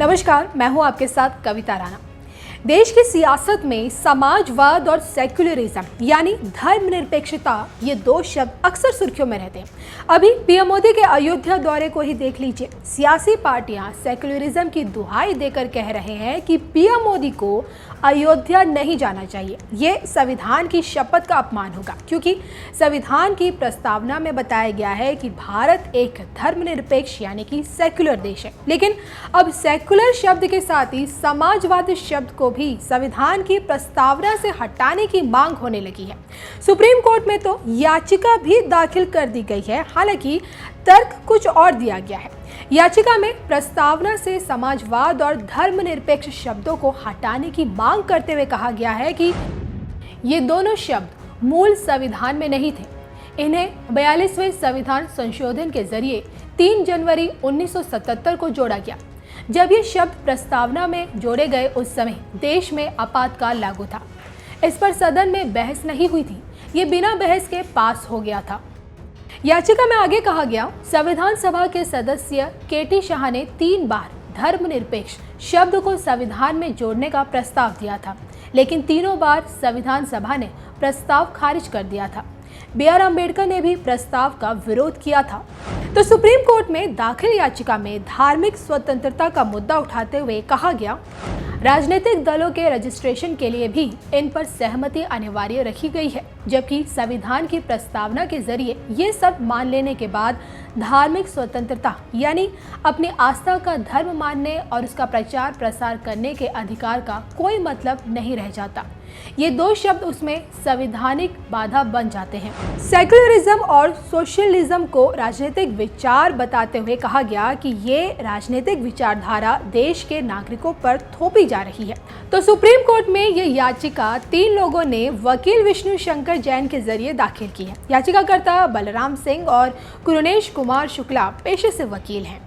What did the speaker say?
नमस्कार, मैं हूं आपके साथ कविता राणा। देश की सियासत में समाजवाद और सेक्युलरिज्म यानी धर्मनिरपेक्षता, ये दो शब्द अक्सर सुर्खियों में रहते हैं। अभी पीएम मोदी के अयोध्या दौरे को ही देख लीजिए। सियासी पार्टियां सेक्युलरिज्म की दुहाई देकर कह रहे हैं कि पीएम मोदी को अयोध्या नहीं जाना चाहिए। ये संविधान की शपथ का अपमान होगा, क्योंकि संविधान की प्रस्तावना में बताया गया है कि भारत एक धर्मनिरपेक्ष यानी कि सेक्युलर देश है। लेकिन अब सेक्युलर शब्द के साथ ही समाजवाद शब्द को भी संविधान की प्रस्तावना से हटाने की मांग होने लगी है। सुप्रीम कोर्ट में तो याचिका भी दाखिल कर दी गई है। हालांकि तर्क कुछ और दिया गया है। याचिका में प्रस्तावना से समाजवाद और धर्मनिरपेक्ष शब्दों को हटाने की मांग करते हुए कहा गया है कि ये दोनों शब्द मूल संविधान में नहीं थे। इन्हें 42वें संविधान संशोधन के जरिए 3 जनवरी 1977 को जोड़ा गया। जब ये शब्द प्रस्तावना में जोड़े गए उस समय देश में आपातकाल लागू था। इस पर सदन में बहस नहीं हुई थी। ये बिना बहस के पास हो गया था। याचिका में आगे कहा गया, संविधान सभा के सदस्य केटी शाह ने 3 बार धर्मनिरपेक्ष शब्द को संविधान में जोड़ने का प्रस्ताव दिया था, लेकिन तीनों बार संविधान सभा ने प्रस्ताव खारिज कर दिया था। BR अम्बेडकर ने भी प्रस्ताव का विरोध किया था। तो सुप्रीम कोर्ट में दाखिल याचिका में धार्मिक स्वतंत्रता का मुद्दा उठाते हुए कहा गया, राजनीतिक दलों के रजिस्ट्रेशन के लिए भी इन पर सहमति अनिवार्य रखी गई है, जबकि संविधान की प्रस्तावना के जरिए ये सब मान लेने के बाद धार्मिक स्वतंत्रता यानी अपनी आस्था का धर्म मानने और उसका प्रचार प्रसार करने के अधिकार का कोई मतलब नहीं रह जाता। ये दो शब्द उसमें संवैधानिक बाधा बन जाते हैं। सेक्युलरिज्म और सोशलिज्म को राजनीतिक विचार बताते हुए कहा गया कि ये राजनीतिक विचारधारा देश के नागरिकों पर थोपी जा रही है। तो सुप्रीम कोर्ट में ये याचिका 3 लोगों ने वकील विष्णु शंकर जैन के जरिए दाखिल की है। याचिकाकर्ता बलराम सिंह और कुरुनेश कुमार शुक्ला पेशे से वकील हैं।